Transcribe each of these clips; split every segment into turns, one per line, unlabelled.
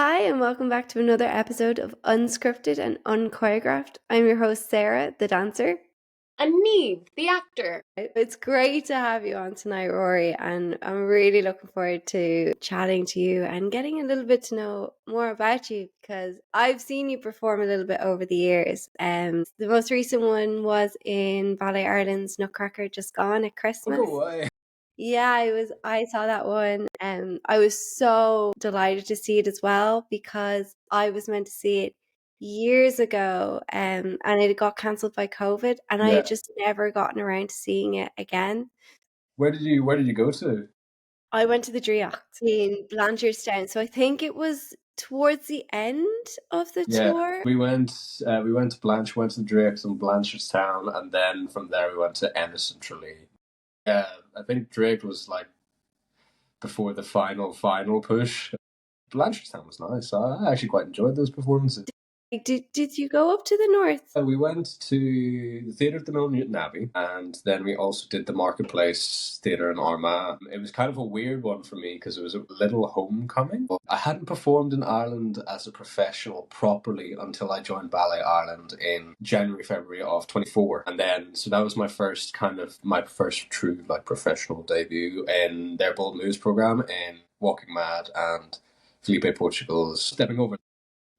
Hi, and welcome back to another episode of Unscripted and Unchoreographed. I'm your host, Sarah, the dancer.
And Neve, the actor.
It's great to have you on tonight, Rory, and I'm really looking forward to chatting to you and getting a little bit to know more about you because I've seen you perform a little bit over the years. The most recent one was in Ballet Ireland's Nutcracker Just Gone at Christmas.
Oh, why?
Yeah, I saw that one. I was so delighted to see it as well because I was meant to see it years ago, and it got cancelled by COVID, and I had just never gotten around to seeing it again.
Where did you go to?
I went to the Driocht in Blanchardstown, so I think it was towards the end of the tour.
We went to Blanche, went to the Driocht in Blanchardstown, and then from there we went to Ennis and Tralee. Yeah, I think Drake was like before the final push. Blanchardstown was nice. I actually quite enjoyed those performances.
Did you go up to the north?
We went to the Theatre at the Mill Newton Abbey, and then we also did the Marketplace Theatre in Armagh. It was kind of a weird one for me because it was a little homecoming. I hadn't performed in Ireland as a professional properly until I joined Ballet Ireland in January, February of 24. And then, so that was my first true like professional debut in their Bold Moves program in Walking Mad and Felipe Portugal's Stepping Over.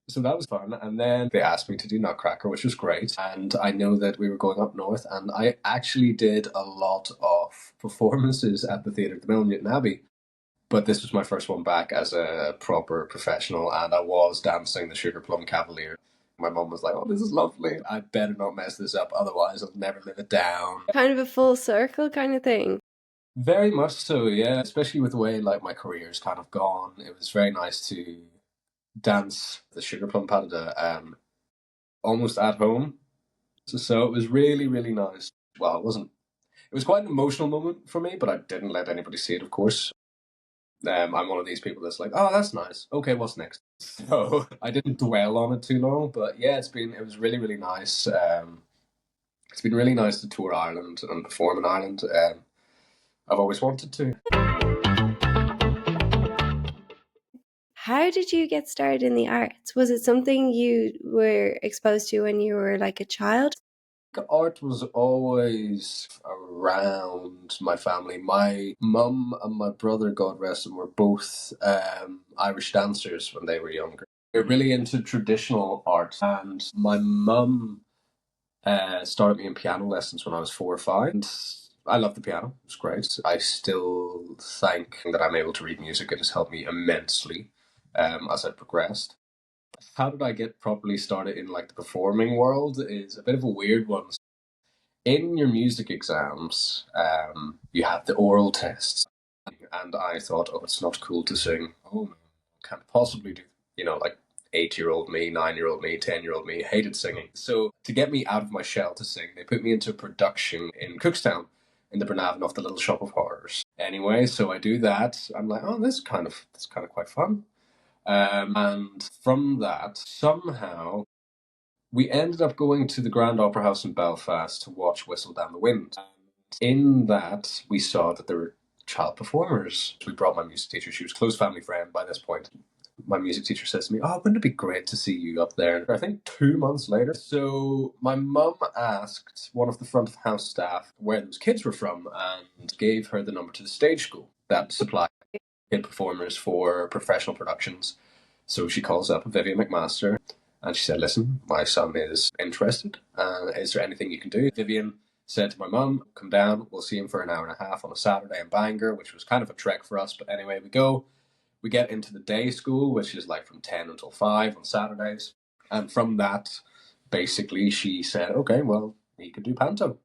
So that was fun. And then they asked me to do Nutcracker, which was great. And I know that we were going up north, and I actually did a lot of performances at the Theatre at the Mill Newton Abbey. But this was my first one back as a proper professional, and I was dancing the Sugar Plum Cavalier. My mum was like, "Oh, this is lovely. I better not mess this up, otherwise I'll never live it down."
Kind of a full circle kind of thing.
Very much so, yeah. Especially with the way like my career's kind of gone. It was very nice to dance the Sugar Plum Pas de Deux almost at home. So it was really, really nice. Well, it was quite an emotional moment for me, but I didn't let anybody see it, of course. I'm one of these people that's like, oh, that's nice. Okay, what's next? So I didn't dwell on it too long, but yeah, it was really, really nice. It's been really nice to tour Ireland and perform in Ireland. I've always wanted to.
How did you get started in the arts? Was it something you were exposed to when you were like a child?
Art was always around my family. My mum and my brother, God rest them, were both Irish dancers when they were younger. They're really into traditional art, and my mum started me in piano lessons when I was 4 or 5. And I love the piano. It's great. I still think that I'm able to read music. It has helped me immensely as I've progressed. How did I get properly started in like the performing world is a bit of a weird one. In your music exams, you have the oral tests, and I thought, oh, it's not cool to sing. Oh, no, can't possibly do. Like 8-year-old me, 9-year-old me, 10-year-old me hated singing. So to get me out of my shell to sing, they put me into a production in Cookstown, in the Bernavon of the Little Shop of Horrors. Anyway, so I do that. I'm like, oh, this is kind of quite fun. And from that, somehow, we ended up going to the Grand Opera House in Belfast to watch Whistle Down the Wind. And in that, we saw that there were child performers. We brought my music teacher. She was a close family friend by this point. My music teacher says to me, oh, wouldn't it be great to see you up there? I think 2 months later. So my mum asked one of the front of house staff where those kids were from and gave her the number to the stage school that supplied kid performers for professional productions. So she calls up Vivian McMaster and she said, listen, my son is interested. Is there anything you can do? Vivian said to my mum, come down, we'll see him for an hour and a half on a Saturday in Bangor, which was kind of a trek for us. But anyway, we go. We get into the day school, which is like from 10 until 5 on Saturdays. And from that, basically, she said, okay, well, he could do panto.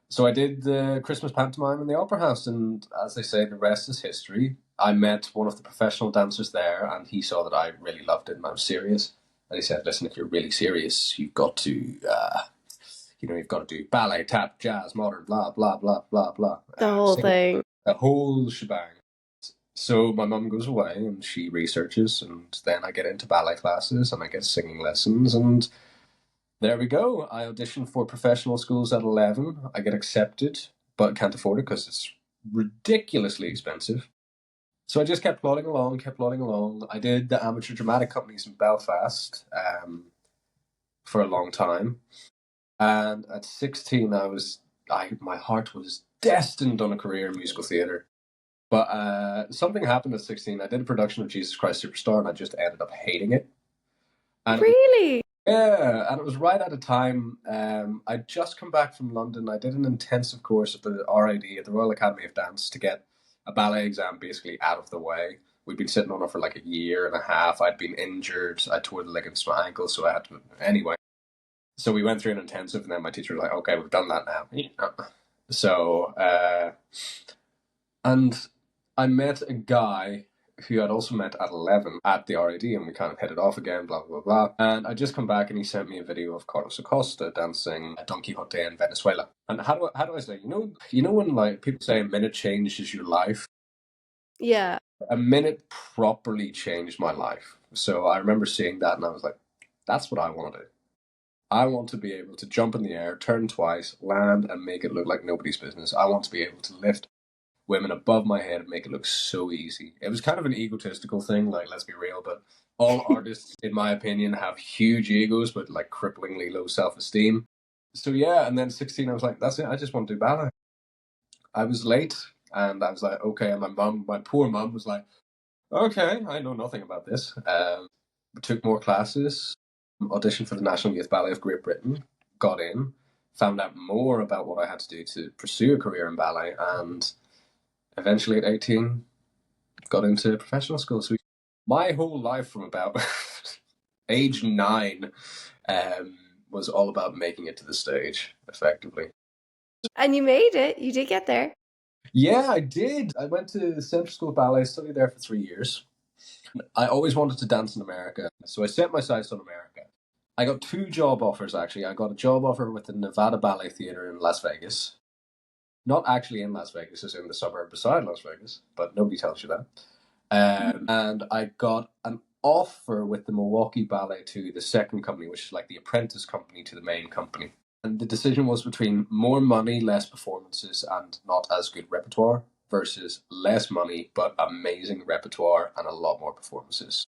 So I did the Christmas pantomime in the Opera House, and as they say, the rest is history. I met one of the professional dancers there, and he saw that I really loved it and I was serious. And he said, listen, if you're really serious, you've got to, you've got to do ballet, tap, jazz, modern, blah, blah, blah, blah, blah.
The whole thing.
The whole shebang. So my mum goes away and she researches, and then I get into ballet classes and I get singing lessons, and there we go. I auditioned for professional schools at 11. I get accepted, but can't afford it because it's ridiculously expensive. So I just kept plodding along, kept plodding along. I did the amateur dramatic companies in Belfast for a long time. And at 16, my heart was destined on a career in musical theatre. But something happened at 16. I did a production of Jesus Christ Superstar and I just ended up hating it. And
Really?
yeah, and it was right at a time I'd just come back from London. I did an intensive course at the RID, at the Royal Academy of Dance, to get a ballet exam basically out of the way. We'd been sitting on it for like a year and a half. I'd been injured. I tore the ligaments of my ankle, so I had to. Anyway, so we went through an intensive, and then my teacher was like, okay, we've done that now. Yeah. So, and I met a guy who I'd also met at 11 at the RAD, and we kind of hit it off again, blah, blah, blah. And I just come back and he sent me a video of Carlos Acosta dancing Don Quixote in Venezuela. And how do I say, you know when like people say a minute changes your life?
Yeah.
A minute properly changed my life. So I remember seeing that and I was like, that's what I want to do. I want to be able to jump in the air, turn twice, land, and make it look like nobody's business. I want to be able to lift women above my head and make it look so easy. It was kind of an egotistical thing, like, let's be real, but all artists, in my opinion, have huge egos, but like cripplingly low self esteem. So yeah, and then 16, I was like, that's it, I just want to do ballet. I was late, and I was like, okay, and my poor mum was like, okay, I know nothing about this. Took more classes, auditioned for the National Youth Ballet of Great Britain, got in, found out more about what I had to do to pursue a career in ballet, and eventually at 18, got into professional school. So my whole life from about age 9 was all about making it to the stage, effectively.
And you made it. You did get there.
Yeah, I did. I went to Central School of Ballet, studied there for 3 years. I always wanted to dance in America, so I set my sights on America. I got 2 job offers, actually. I got a job offer with the Nevada Ballet Theatre in Las Vegas. Not actually in Las Vegas, it's in the suburb beside Las Vegas, but nobody tells you that. And I got an offer with the Milwaukee Ballet to the second company, which is like the apprentice company to the main company. And the decision was between more money, less performances, and not as good repertoire versus less money, but amazing repertoire and a lot more performances.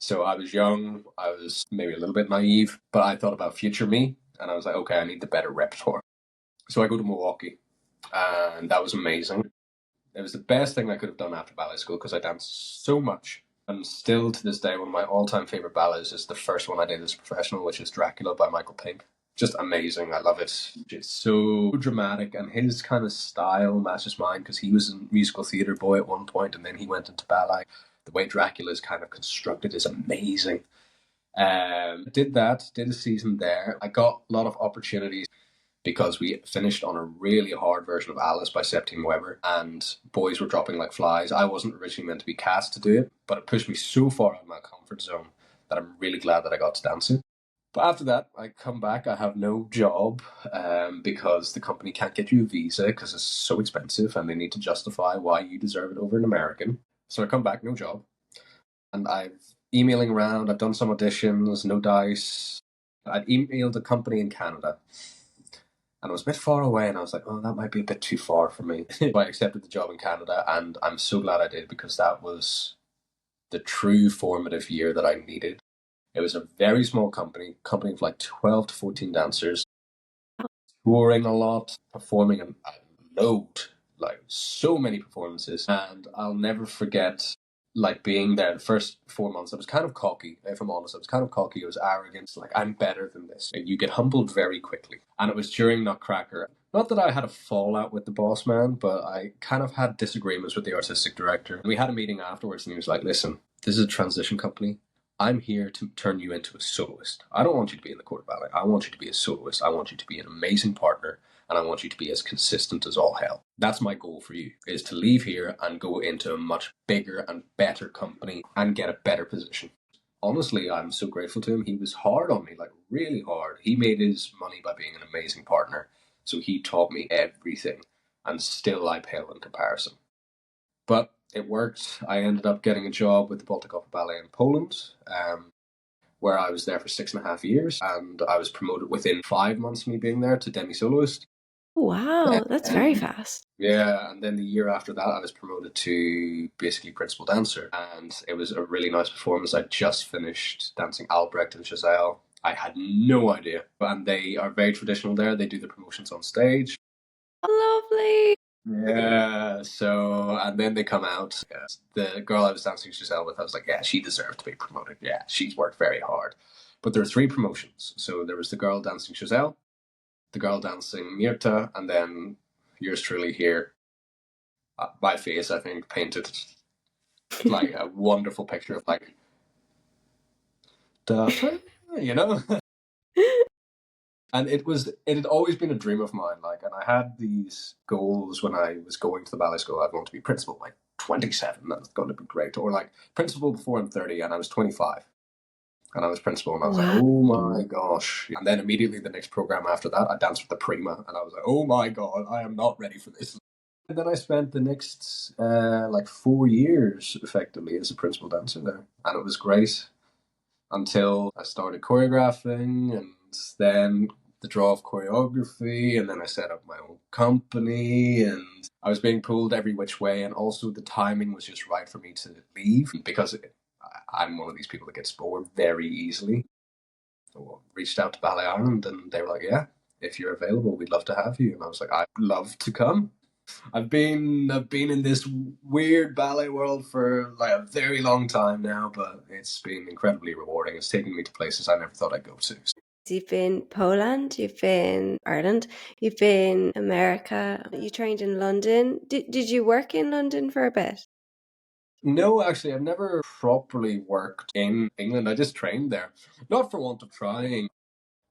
So I was young, I was maybe a little bit naive, but I thought about future me, and I was like, okay, I need the better repertoire. So I go to Milwaukee, and that was amazing. It was the best thing I could have done after ballet school because I danced so much. And still to this day, one of my all-time favorite ballets is the first one I did as a professional, which is Dracula by Michael Pink. Just amazing. I love it. It's so dramatic, and his kind of style matches mine because he was a musical theatre boy at one point, and then he went into ballet. The way Dracula is kind of constructed is amazing. Did that, did a season there. I got a lot of opportunities because we finished on a really hard version of Alice by Septime Weber, and boys were dropping like flies. I wasn't originally meant to be cast to do it, but it pushed me so far out of my comfort zone that I'm really glad that I got to dance it. But after that, I come back. I have no job because the company can't get you a visa because it's so expensive, and they need to justify why you deserve it over an American. So I come back, no job, and I've emailing around. I've done some auditions, no dice. I'd emailed a company in Canada, and it was a bit far away, and I was like, oh, that might be a bit too far for me. So I accepted the job in Canada, and I'm so glad I did because that was the true formative year that I needed. It was a very small company of like 12 to 14 dancers, touring a lot, performing a load, like so many performances. And I'll never forget like being there the first 4 months. I was kind of cocky, if I'm honest. I was kind of cocky. I was arrogant. Like, I'm better than this. And you get humbled very quickly. And it was during Nutcracker. Not that I had a fallout with the boss man, but I kind of had disagreements with the artistic director. And we had a meeting afterwards, and he was like, listen, this is a transition company. I'm here to turn you into a soloist. I don't want you to be in the court ballet. I want you to be a soloist. I want you to be an amazing partner, and I want you to be as consistent as all hell. That's my goal for you, is to leave here and go into a much bigger and better company and get a better position. Honestly, I'm so grateful to him. He was hard on me, like really hard. He made his money by being an amazing partner, so he taught me everything, and still I pale in comparison. But it worked. I ended up getting a job with the Baltic Opera Ballet in Poland, where I was there for 6.5 years, and I was promoted within 5 months of me being there to demi-soloist.
Wow, that's very fast.
Yeah, and then the year after that, I was promoted to basically principal dancer, and it was a really nice performance. I just finished dancing Albrecht and Giselle. I had no idea, and they are very traditional there. They do the promotions on stage.
Lovely.
Yeah, so, and then they come out. Yeah, the girl I was dancing Giselle with, I was like, yeah, she deserved to be promoted. Yeah, she's worked very hard. But there are three promotions. So there was the girl dancing Giselle, the girl dancing Mirta, and then yours truly here. My face, I think, painted like a wonderful picture of like, da, you know? And it had always been a dream of mine. Like, and I had these goals when I was going to the ballet school. I'd want to be principal by 27. That's going to be great. Or like principal before I'm 30, and I was 25. And I was principal, and I was like,
Wow.
oh my gosh. And then immediately the next program after that, I danced with the prima, and I was like, oh my God, I am not ready for this. And then I spent the next like 4 years effectively as a principal dancer there. And it was great until I started choreographing, and then the draw of choreography, and then I set up my own company, and I was being pulled every which way, and also the timing was just right for me to leave because I'm one of these people that gets bored very easily. So I reached out to Ballet Ireland, and they were like, "Yeah, if you're available, we'd love to have you." And I was like, "I'd love to come." I've been in this weird ballet world for like a very long time now, but it's been incredibly rewarding. It's taken me to places I never thought I'd go to.
You've been Poland, you've been Ireland, you've been America, you trained in London. Did you work in London for a bit?
No, actually, I've never properly worked in England. I just trained there, not for want of trying.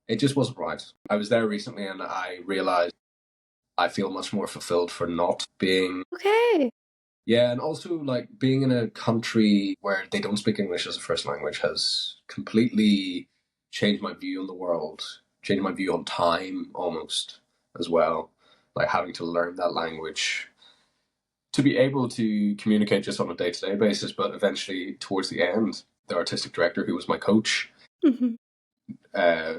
It just wasn't right. I was there recently, and I realized I feel much more fulfilled for not being.
Okay.
Yeah, and also like being in a country where they don't speak English as a first language has completely changed my view on the world, changed my view on time almost as well. Like having to learn that language to be able to communicate just on a day-to-day basis, but eventually towards the end, the artistic director who was my coach
Mhm.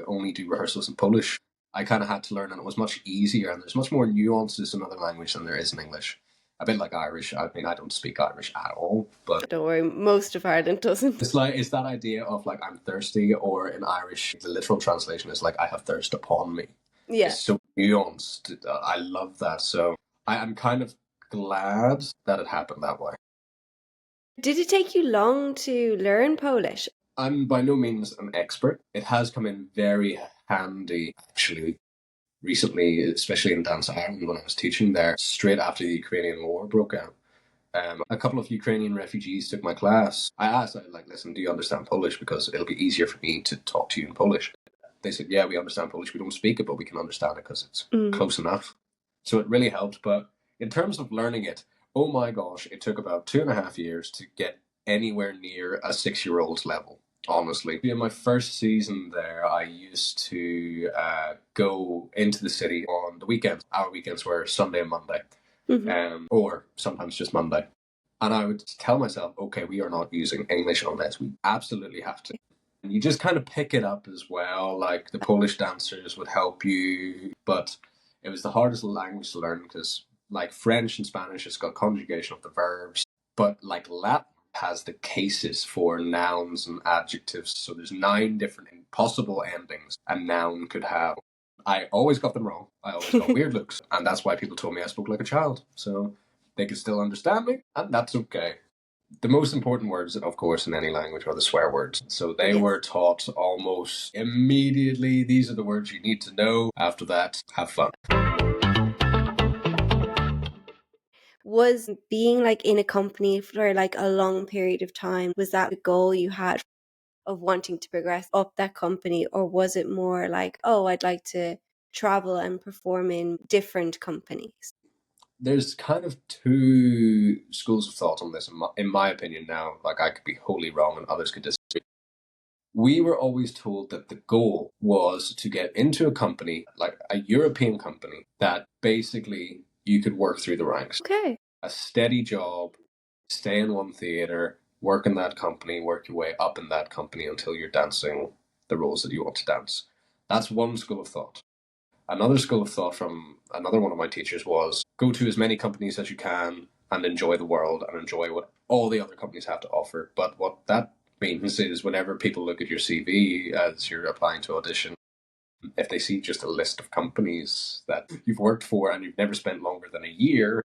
only do rehearsals in Polish. I kind of had to learn, and it was much easier. And there's much more nuances in other language than there is in English. A bit like Irish. I mean, I don't speak Irish at all, but
Don't worry, most of Ireland doesn't.
it's that idea of like I'm thirsty, or in Irish, the literal translation is like I have thirst upon me.
Yeah.
It's so nuanced. I love that. So I'm kind of glad that it happened that way.
Did it take you long to learn Polish?
I'm by no means an expert. It has come in very handy, actually, recently, especially in Dance Ireland when I was teaching there, straight after the Ukrainian war broke out. A couple of Ukrainian refugees took my class. I asked, like, listen, do you understand Polish? Because it'll be easier for me to talk to you in Polish. They said, yeah, we understand Polish. We don't speak it, but we can understand it because it's close enough. So it really helped. But in terms of learning it, oh my gosh, it took about 2.5 years to get anywhere near a 6-year-old's level. Honestly, in my first season there, I used to go into the city on the weekends. Our weekends were Sunday and Monday, or sometimes just Monday. And I would tell myself, okay, we are not using English on this. We absolutely have to. And you just kind of pick it up as well. Like the Polish dancers would help you, but it was the hardest language to learn because, like French and Spanish, it's got conjugation of the verbs, but like Latin has the cases for nouns and adjectives. So there's 9 different possible endings a noun could have. I always got them wrong. I always got weird looks, and that's why people told me I spoke like a child. So they could still understand me, and that's okay. The most important words, of course, in any language are the swear words. So they
Yes.
were taught almost immediately. These are the words you need to know. After that, have fun.
Was being like in a company for like a long period of time, was that the goal you had of wanting to progress up that company, or was it more like, oh, I'd like to travel and perform in different companies?
There's kind of two schools of thought on this, in my opinion now. Like, I could be wholly wrong and others could disagree. We were always told that the goal was to get into a company, like a European company, that basically you could work through the ranks.
Okay.
A steady job, stay in one theater, work in that company, work your way up in that company until you're dancing the roles that you want to dance. That's one school of thought. Another school of thought from another one of my teachers was go to as many companies as you can and enjoy the world and enjoy what all the other companies have to offer. But what that means is whenever people look at your CV as you're applying to audition, if they see just a list of companies that you've worked for and you've never spent longer than a year,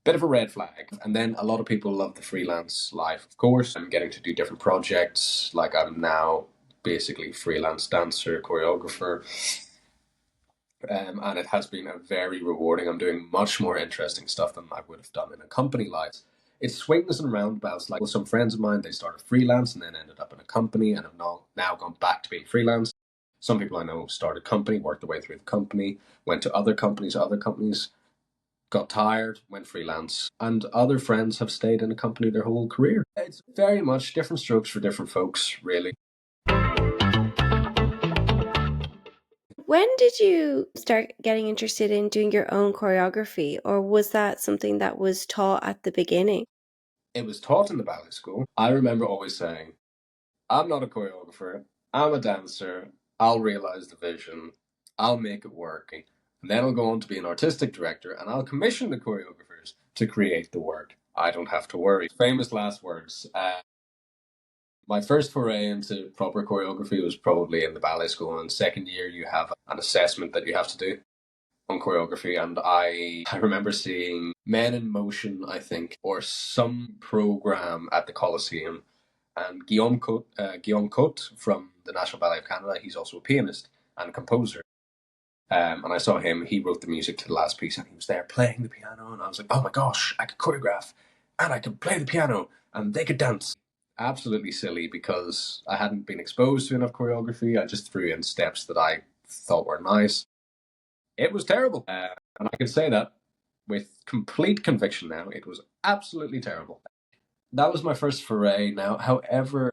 bit of a red flag. And then a lot of people love the freelance life, of course. I'm getting to do different projects. Like I'm now basically freelance dancer, choreographer. And it has been a very rewarding. I'm doing much more interesting stuff than I would have done in a company life. It swings and roundabouts. Like with some friends of mine, they started freelance and then ended up in a company and have now gone back to being freelance. Some people I know started company, worked their way through the company, went to other companies, got tired, went freelance, and other friends have stayed in a company their whole career. It's very much different strokes for different folks, really.
When did you start getting interested in doing your own choreography, or was that something that was taught at the beginning?
It was taught in the ballet school. I remember always saying, I'm not a choreographer, I'm a dancer, I'll realize the vision, I'll make it work, and then I'll go on to be an artistic director and I'll commission the choreographers to create the work. I don't have to worry. Famous last words. My first foray into proper choreography was probably in the ballet school. In second year, you have an assessment that you have to do on choreography, and I remember seeing Men in Motion, I think, or some program at the Coliseum, and Guillaume Cote from the National Ballet of Canada. He's also a pianist and a composer. And I saw him. He wrote the music to the last piece, and he was there playing the piano. And I was like, "Oh my gosh, I could choreograph, and I could play the piano, and they could dance." Absolutely silly because I hadn't been exposed to enough choreography. I just threw in steps that I thought were nice. It was terrible. And I can say that with complete conviction now. It was absolutely terrible. That was my first foray now. However,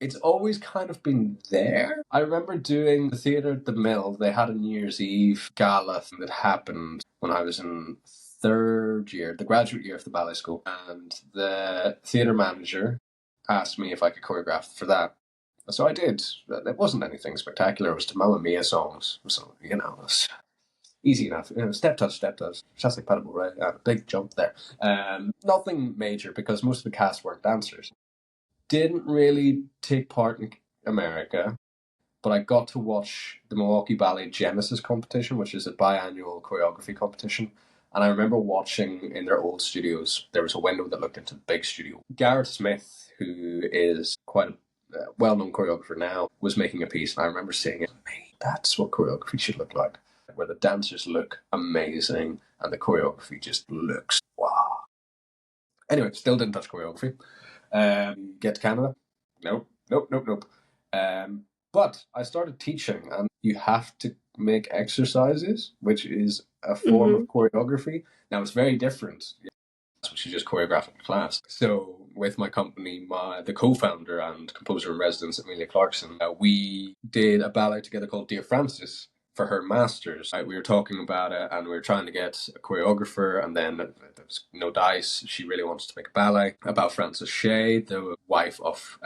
it's always kind of been there. I remember doing the theatre at the Mill. They had a New Year's Eve gala that happened when I was in third year, the graduate year of the ballet school. And the theatre manager asked me if I could choreograph for that. So I did. It wasn't anything spectacular. It was to Mamma Mia songs. So, it was easy enough. Step touch, just like Paddle right? Big jump there. Nothing major because most of the cast weren't dancers. Didn't really take part in America, but I got to watch the Milwaukee Ballet Genesis competition, which is a biannual choreography competition. And I remember watching in their old studios, there was a window that looked into the big studio. Gareth Smith, who is quite a well-known choreographer now, was making a piece, and I remember seeing it. Hey, that's what choreography should look like, where the dancers look amazing and the choreography just looks wow. Anyway, still didn't touch choreography. Get to Canada? Nope. But I started teaching, and you have to make exercises, which is a form of choreography. Now, it's very different, which is just choreographing class. So, with my company, the co-founder and composer in residence, Amelia Clarkson, we did a ballet together called Dear Francis for her masters. We were talking about it, and we were trying to get a choreographer, and then there was no dice. She really wanted to make a ballet about Frances Shea, the wife of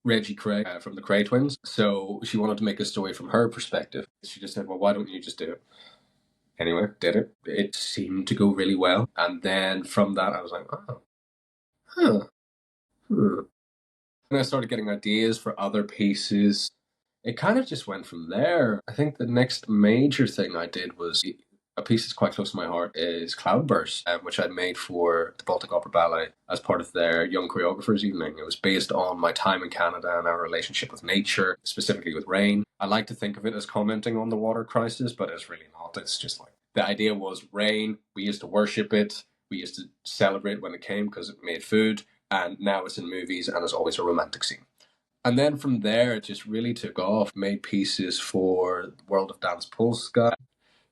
Reggie Cray from the Cray twins. So she wanted to make a story from her perspective. She just said, well, why don't you just do it? Anyway, did it. It seemed to go really well. And then from that, I was like, oh, And I started getting ideas for other pieces. It kind of just went from there. I think the next major thing I did was a piece that's quite close to my heart is Cloudburst, which I made for the Baltic Opera Ballet as part of their Young Choreographers Evening. It was based on my time in Canada and our relationship with nature, specifically with rain. I like to think of it as commenting on the water crisis, but it's really not. It's just like the idea was rain. We used to worship it. We used to celebrate when it came because it made food. And now it's in movies and there's always a romantic scene. And then from there, it just really took off. Made pieces for World of Dance Polska.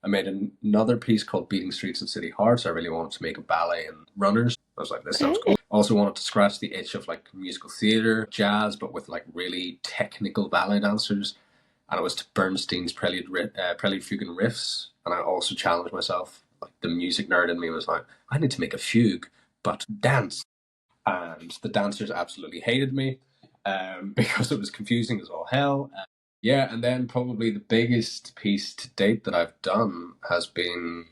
I made another piece called Beating Streets and City Hearts. I really wanted to make a ballet and runners. I was like, this sounds cool. Also wanted to scratch the itch of like musical theatre, jazz, but with like really technical ballet dancers. And it was to Bernstein's Prelude, Fugue and Riffs. And I also challenged myself. Like the music nerd in me was like, I need to make a fugue, but dance. And the dancers absolutely hated me because it was confusing as all hell. Yeah, and then probably the biggest piece to date that I've done has been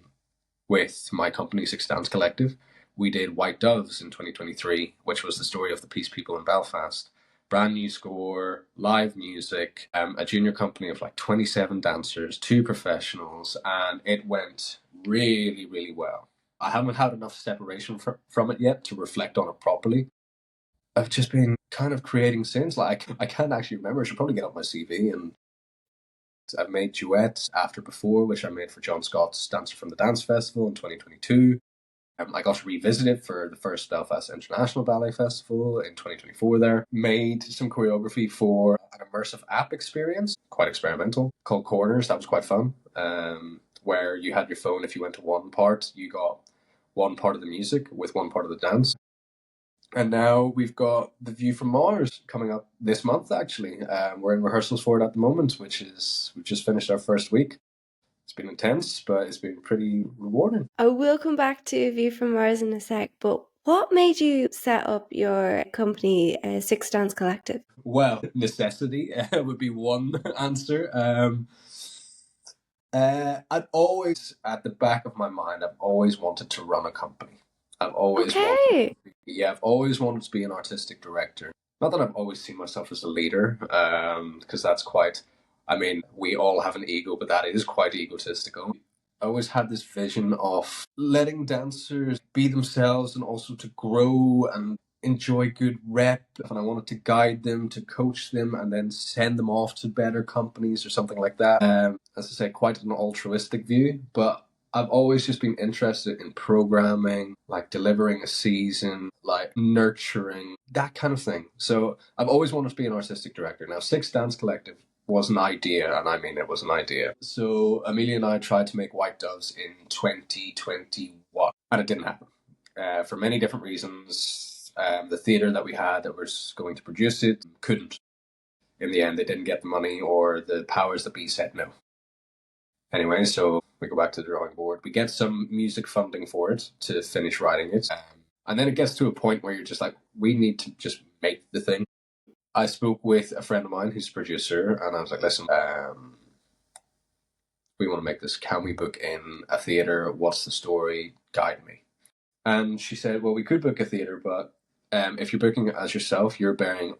with my company, Six Dance Collective. We did White Doves in 2023, which was the story of the Peace People in Belfast. Brand new score, live music, a junior company of like 27 dancers, two professionals, and it went really, really well. I haven't had enough separation from it yet to reflect on it properly. I've just been kind of creating since. Like, I can't actually remember. I should probably get up my CV. And I've made duets after before, which I made for John Scott's Dancer from the Dance Festival in 2022. I got to revisit it for the first Belfast International Ballet Festival in 2024 there. Made some choreography for an immersive app experience, quite experimental, called Corners. That was quite fun. Where you had your phone, if you went to one part, you got one part of the music with one part of the dance. And now we've got The View from Mars coming up this month, actually. We're in rehearsals for it at the moment, we've just finished our first week. It's been intense, but it's been pretty rewarding.
I will come back to View from Mars in a sec, but what made you set up your company, Six Dance Collective?
Well, necessity would be one answer. I'd always, at the back of my mind, I've always wanted to run a company. I've always
Okay.
I've always wanted to be an artistic director. Not that I've always seen myself as a leader, because that's quite, I mean, we all have an ego, but that is quite egotistical. I always had this vision of letting dancers be themselves and also to grow and enjoy good rep. And I wanted to guide them, to coach them, and then send them off to better companies or something like that. As I say, quite an altruistic view, but I've always just been interested in programming, like delivering a season, like nurturing, that kind of thing. So I've always wanted to be an artistic director. Now, Six Dance Collective was an idea, and I mean it was an idea. So Amelia and I tried to make White Doves in 2021, and it didn't happen for many different reasons. The theatre that we had that was going to produce it couldn't. In the end, they didn't get the money, or the powers that be said no. Anyway, so we go back to the drawing board. We get some music funding for it to finish writing it. And then it gets to a point where you're just like, we need to just make the thing. I spoke with a friend of mine who's a producer, and I was like, listen, we want to make this. Can we book in a theatre? What's the story? Guide me. And she said, well, we could book a theatre, but if you're booking it as yourself, you're bearing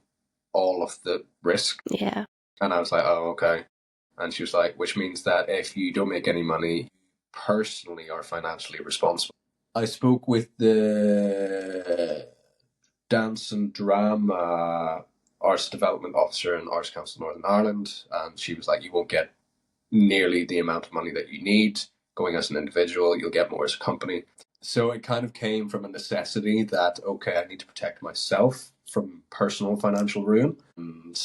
all of the risk.
Yeah.
And I was like, oh, okay. And she was like, which means that if you don't make any money, you personally are financially responsible. I spoke with the dance and drama arts development officer in Arts Council Northern Ireland, and she was like, you won't get nearly the amount of money that you need going as an individual. You'll get more as a company. So it kind of came from a necessity that, okay, I need to protect myself from personal financial ruin. And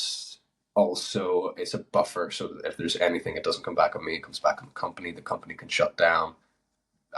also, it's a buffer so that if there's anything, it doesn't come back on me, it comes back on the company can shut down.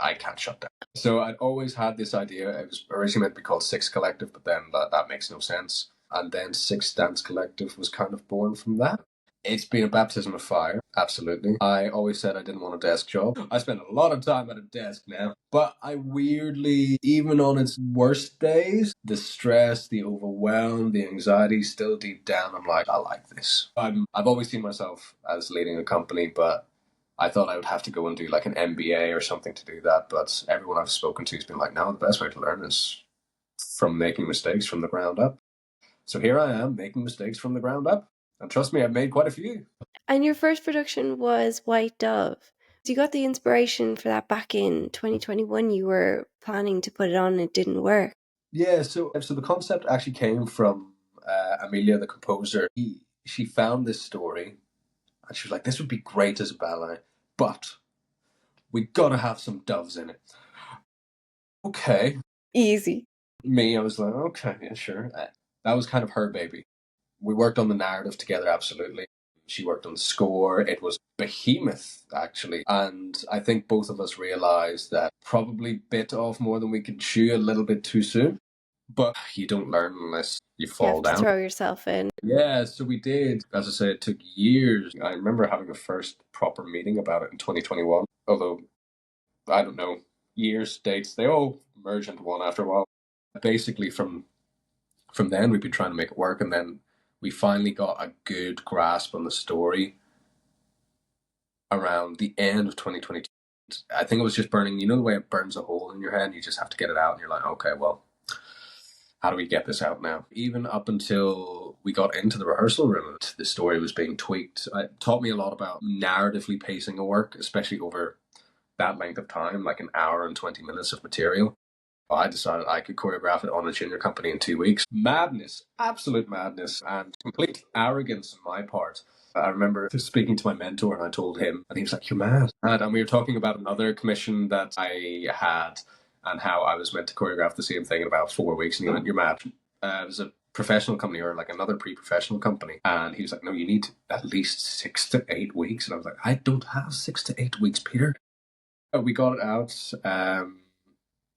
I can't shut down. So I'd always had this idea. It was originally meant to be called Six Collective, but then that makes no sense. And then Six Dance Collective was kind of born from that. It's been a baptism of fire, absolutely. I always said I didn't want a desk job. I spend a lot of time at a desk now, but I weirdly, even on its worst days, the stress, the overwhelm, the anxiety, still deep down, I'm like, I like this. I've always seen myself as leading a company, but I thought I would have to go and do like an MBA or something to do that. But everyone I've spoken to has been like, no, the best way to learn is from making mistakes from the ground up. So here I am making mistakes from the ground up. And trust me, I've made quite a few.
And your first production was White Dove. You got the inspiration for that back in 2021. You were planning to put it on and it didn't work.
Yeah, so the concept actually came from Amelia, the composer. She found this story and she was like, this would be great as a ballet, but we gotta have some doves in it. Okay.
Easy.
Me, I was like, okay, yeah, sure. That was kind of her baby. We worked on the narrative together, absolutely. She worked on the score. It was behemoth, actually. And I think both of us realized that probably bit off more than we could chew a little bit too soon. But you don't learn unless you
You
fall
have to
down.
throw yourself in.
Yeah, so we did. As I say, it took years. I remember having a first proper meeting about it in 2021. Although, I don't know, years, dates, they all merge into one after a while. Basically, from then, we've been trying to make it work. And then we finally got a good grasp on the story around the end of 2022. I think it was just burning, the way it burns a hole in your head, and you just have to get it out, and you're like, okay, well, how do we get this out now? Even up until we got into the rehearsal room, the story was being tweaked. It taught me a lot about narratively pacing a work, especially over that length of time, like an hour and 20 minutes of material. I decided I could choreograph it on a junior company in 2 weeks. Madness, absolute madness, and complete arrogance on my part. I remember speaking to my mentor, and I told him, and he was like, "You're mad." And we were talking about another commission that I had and how I was meant to choreograph the same thing in about 4 weeks. And he went, "You're mad." It was a professional company, or like another pre-professional company. And he was like, "No, you need at least 6 to 8 weeks." And I was like, "I don't have 6 to 8 weeks, Peter." We got it out.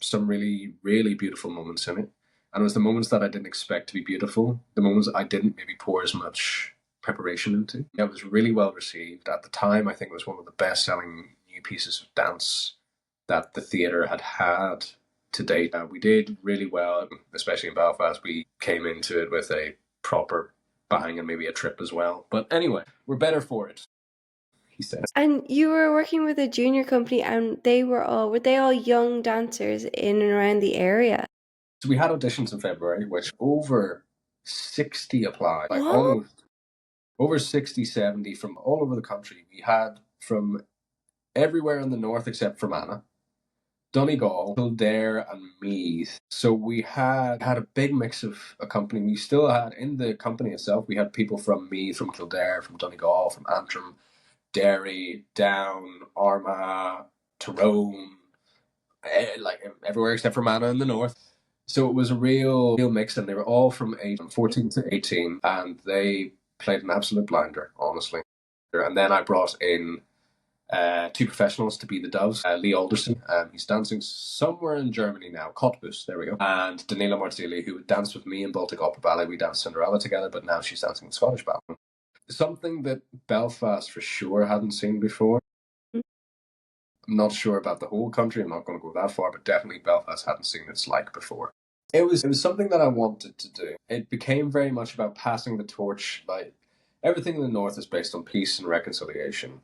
Some really, really beautiful moments in it. And it was the moments that I didn't expect to be beautiful, the moments I didn't maybe pour as much preparation into. It was really well received. At the time, I think it was one of the best selling new pieces of dance that the theatre had to date. We did really well, especially in Belfast. We came into it with a proper bang and maybe a trip as well. But anyway, we're better for it, he said.
And you were working with a junior company, and were they all young dancers in and around the area?
So we had auditions in February, which over 60 applied, like
What?
almost over 60, 70 from all over the country. We had from everywhere in the north except Fermanagh, Donegal, Kildare, and Meath. So we had a big mix of a company. We still had, in the company itself, we had people from Meath, from Kildare, from Donegal, from Antrim, Derry, Down, Armagh, Tyrone, like everywhere except Fermanagh in the north. So it was a real mix, and they were all from age 14 to 18, and they played an absolute blinder, honestly. And then I brought in two professionals to be the doves. Lee Alderson, he's dancing somewhere in Germany now, Cottbus, there we go. And Danila Marzilli, who danced with me in Baltic Opera Ballet. We danced Cinderella together, but now she's dancing with Scottish Ballet. Something that Belfast for sure hadn't seen before. I'm not sure about the whole country. I'm not going to go that far, but definitely Belfast hadn't seen its like before. It was something that I wanted to do. It became very much about passing the torch. Like everything in the north is based on peace and reconciliation,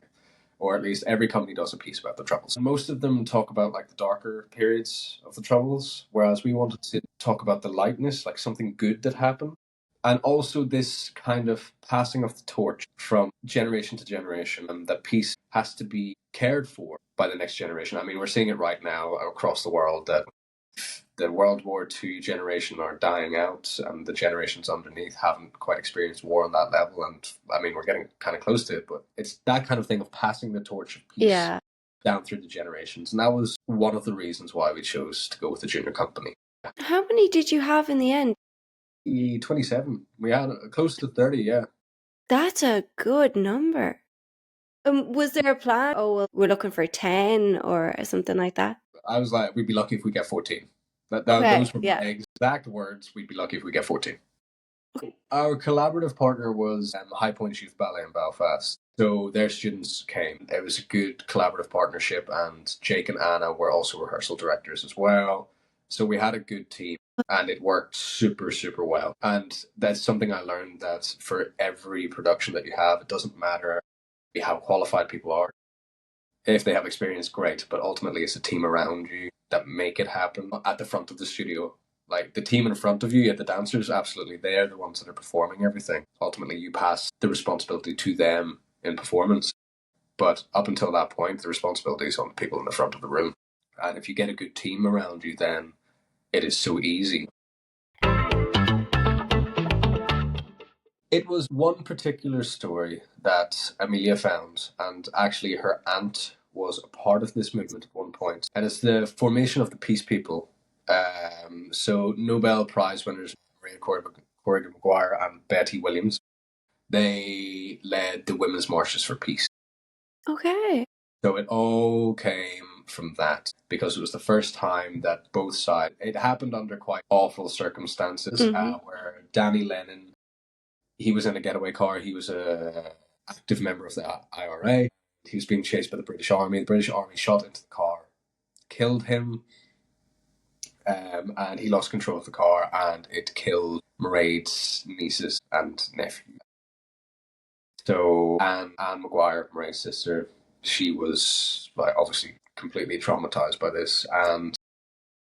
or at least every company does a piece about the Troubles. And most of them talk about like the darker periods of the Troubles, whereas we wanted to talk about the lightness, like something good that happened. And also this kind of passing of the torch from generation to generation, and that peace has to be cared for by the next generation. I mean, we're seeing it right now across the world that the World War II generation are dying out, and the generations underneath haven't quite experienced war on that level. And I mean, we're getting kind of close to it, but it's that kind of thing of passing the torch of peace down through the generations. And that was one of the reasons why we chose to go with the junior company.
How many did you have in the end?
27. We had close to 30, yeah.
That's a good number. Was there a plan? Oh, well, we're looking for 10 or something like that?
I was like, we'd be lucky if we get 14.
Okay,
Those were my exact words. We'd be lucky if we get 14. Our collaborative partner was High Point Youth Ballet in Belfast. So their students came. It was a good collaborative partnership, and Jake and Anna were also rehearsal directors as well. So we had a good team, and it worked super, super well. And that's something I learned, that for every production that you have, it doesn't matter how qualified people are. If they have experience, great, but ultimately it's a team around you that make it happen at the front of the studio. Like the team in front of you, the dancers, absolutely, they're the ones that are performing everything. Ultimately, you pass the responsibility to them in performance. But up until that point, the responsibility is on the people in the front of the room. And if you get a good team around you, then it is so easy. It was one particular story that Amelia found, and actually her aunt was a part of this movement at one point. And it's the formation of the Peace People. So Nobel Prize winners Ruaidhrí Maguire and Betty Williams, they led the Women's Marches for Peace.
Okay.
So it all came from that, because it was the first time that both sides, it happened under quite awful circumstances, where Danny Lennon, he was in a getaway car. He was a active member of the IRA. He was being chased by the British Army. The British Army shot into the car, killed him. and he lost control of the car, and it killed Mairead's nieces and nephew. So Anne Maguire, Mairead's sister, she was like obviously completely traumatized by this, and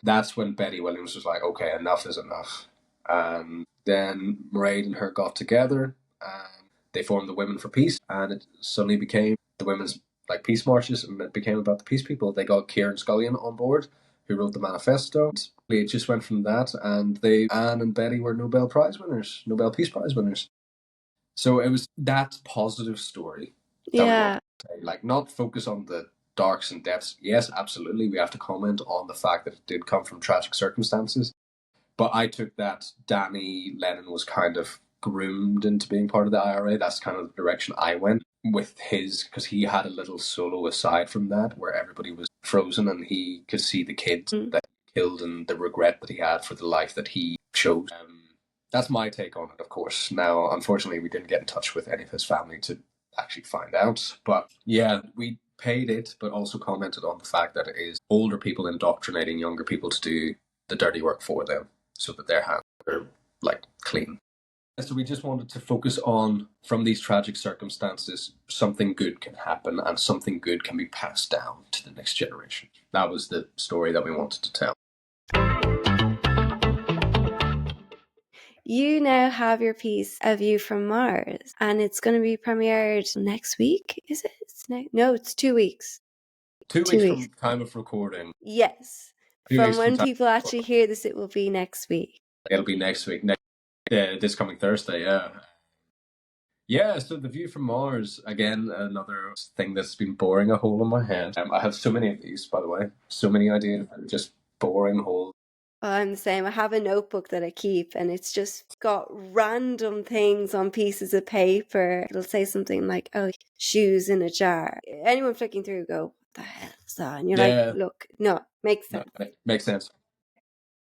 that's when Betty Williams was like, "Okay, enough is enough." And then Mairead and her got together, and they formed the Women for Peace, and it suddenly became the women's like peace marches, and it became about the peace people. They got Kieran Scullion on board, who wrote the manifesto. It just went from that, and Anne and Betty were Nobel Prize winners, Nobel Peace Prize winners. So it was that positive story that we want to say. Like, not focus on the darks and depths. Yes, absolutely, we have to comment on the fact that it did come from tragic circumstances. But I took that Danny Lennon was kind of groomed into being part of the IRA. That's kind of the direction I went with his, because he had a little solo aside from that where everybody was frozen and he could see the kids that he killed and the regret that he had for the life that he chose. That's my take on it, of course. Now, unfortunately, we didn't get in touch with any of his family to actually find out. But yeah, we paid it, but also commented on the fact that it is older people indoctrinating younger people to do the dirty work for them so that their hands are like clean. So we just wanted to focus on, from these tragic circumstances, something good can happen and something good can be passed down to the next generation. That was the story that we wanted to tell.
You now have your piece, A View from Mars, and it's going to be premiered next week, is it? No, it's 2 weeks.
2 weeks from time of recording.
Yes. From when people actually hear this, it will be next week.
It'll be next week, this coming Thursday, yeah. Yeah, so The View from Mars, again, another thing that's been boring a hole in my head. I have so many of these, by the way. So many ideas, just boring holes.
Oh, I'm the same. I have a notebook that I keep, and it's just got random things on pieces of paper. It'll say something like, "Oh, shoes in a jar." Anyone flicking through go, "What the hell is that?" And you're like, "Look, no, makes sense."
No, makes sense.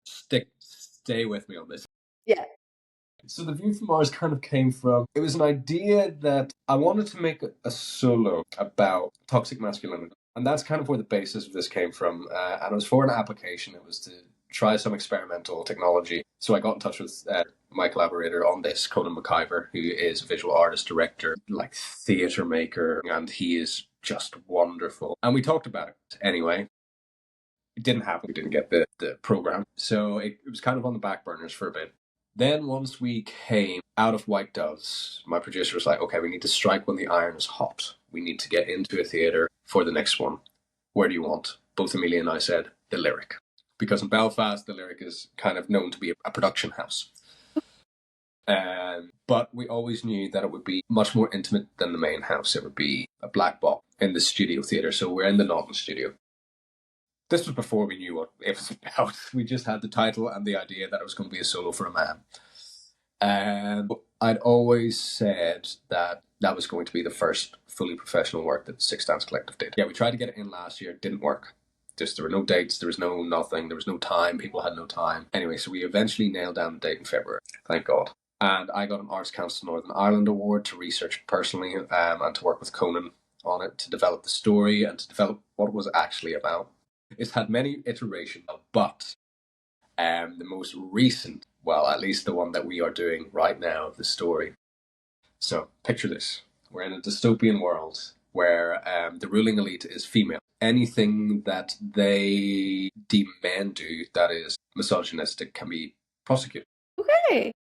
Stay with me on this.
Yeah.
So The View from Mars kind of came from, it was an idea that I wanted to make a solo about toxic masculinity. And that's kind of where the basis of this came from. And it was for an application. It was to try some experimental technology. So I got in touch with my collaborator on this, Conan McIver, who is a visual artist, director, like theatre maker, and he is just wonderful. And we talked about it anyway. It didn't happen. We didn't get the program. So it was kind of on the back burners for a bit. Then once we came out of White Doves, my producer was like, okay, we need to strike when the iron is hot. We need to get into a theatre for the next one. Where do you want? Both Amelia and I said, the Lyric. Because in Belfast, the Lyric is kind of known to be a production house. But we always knew that it would be much more intimate than the main house. It would be a black box in the studio theatre. So we're in the Naughton studio. This was before we knew what it was about. We just had the title and the idea that it was going to be a solo for a man. And I'd always said that that was going to be the first fully professional work that the Six Dance Collective did. Yeah, we tried to get it in last year. It didn't work. There were no dates. There was no nothing. There was no time. People had no time. Anyway, so we eventually nailed down the date in February. Thank God. And I got an Arts Council Northern Ireland award to research personally and to work with Conan on it, to develop the story and to develop what it was actually about. It's had many iterations, but the most recent, well, at least the one that we are doing right now of the story. So picture this. We're in a dystopian world where the ruling elite is female. Anything that they deem men do that is misogynistic can be prosecuted.
Okay.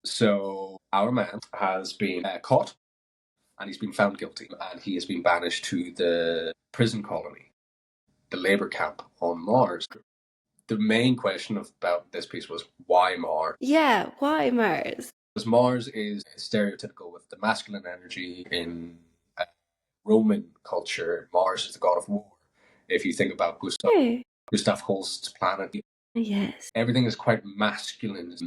So our man has been caught and he's been found guilty and he has been banished to the prison colony, the labour camp on Mars. The main question about this piece was, why Mars?
Yeah, why Mars?
Because Mars is stereotypical with the masculine energy in Roman culture. Mars is the god of war. If you think about Gustav Holst's planet,
yes,
everything is quite masculine.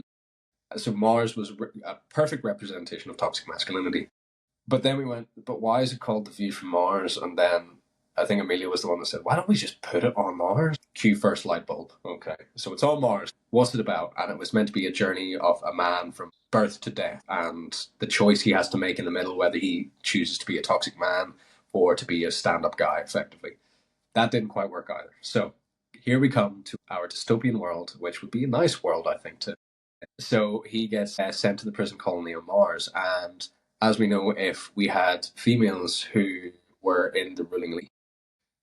So Mars was a perfect representation of toxic masculinity. But then we went, but why is it called The View from Mars? And then I think Amelia was the one that said, why don't we just put it on Mars? Cue first light bulb. Okay, so it's on Mars. What's it about? And it was meant to be a journey of a man from birth to death and the choice he has to make in the middle, whether he chooses to be a toxic man or to be a stand-up guy, effectively. That didn't quite work either. So here we come to our dystopian world, which would be a nice world, I think, to. So he gets sent to the prison colony on Mars, and as we know, if we had females who were in the ruling elite,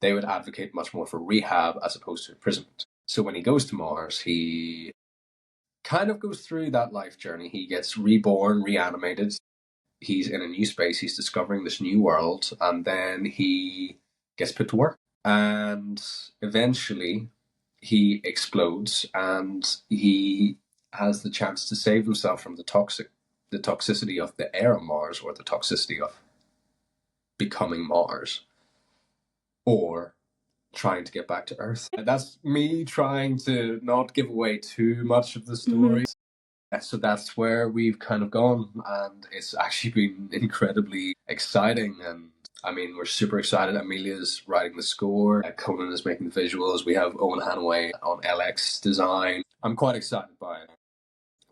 they would advocate much more for rehab as opposed to imprisonment. So when he goes to Mars, he kind of goes through that life journey. He gets reborn, reanimated. He's in a new space. He's discovering this new world, and then he gets put to work. And eventually, he explodes, and he has the chance to save himself from the toxicity of the air on Mars, or the toxicity of becoming Mars, or trying to get back to Earth. And that's me trying to not give away too much of the story. So that's where we've kind of gone, and it's actually been incredibly exciting. And I mean, we're super excited. Amelia's writing the score, Conan is making the visuals, we have Owen Hanaway on LX design. I'm quite excited by it.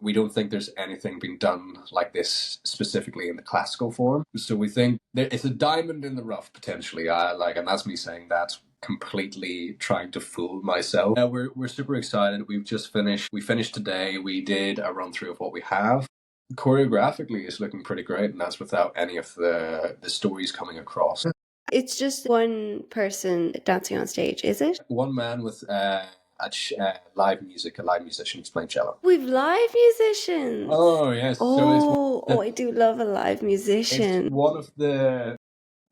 We don't think there's anything being done like this specifically in the classical form. So we think it's a diamond in the rough, potentially. And that's me saying that, completely trying to fool myself. We're super excited. We finished today. We did a run through of what we have. Choreographically, it's looking pretty great, and that's without any of the stories coming across.
It's just one person dancing on stage, is it?
One man with live music, a live musician who's playing cello.
We've live musicians.
Oh yes.
Oh, I do love a live musician.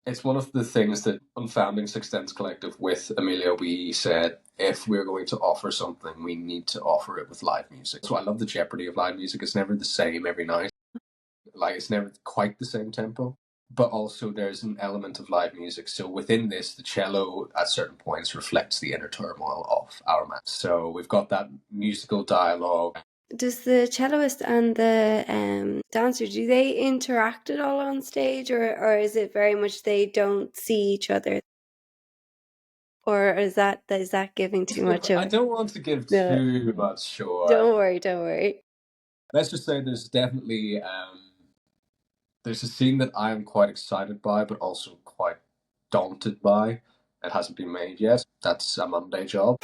It's one of the things that on Founding Six Dance Collective with Amelia, we said if we're going to offer something, we need to offer it with live music. So I love the jeopardy of live music. It's never the same every night. Like, it's never quite the same tempo. But also there's an element of live music. So within this, the cello at certain points reflects the inner turmoil of our man. So we've got that musical dialogue.
Does the celloist and the dancer, do they interact at all on stage, or is it very much they don't see each other? Or is that giving too much of?
I don't want to give too much, sure.
Don't worry.
Let's just say there's definitely there's a scene that I am quite excited by, but also quite daunted by. It hasn't been made yet. That's a Monday job.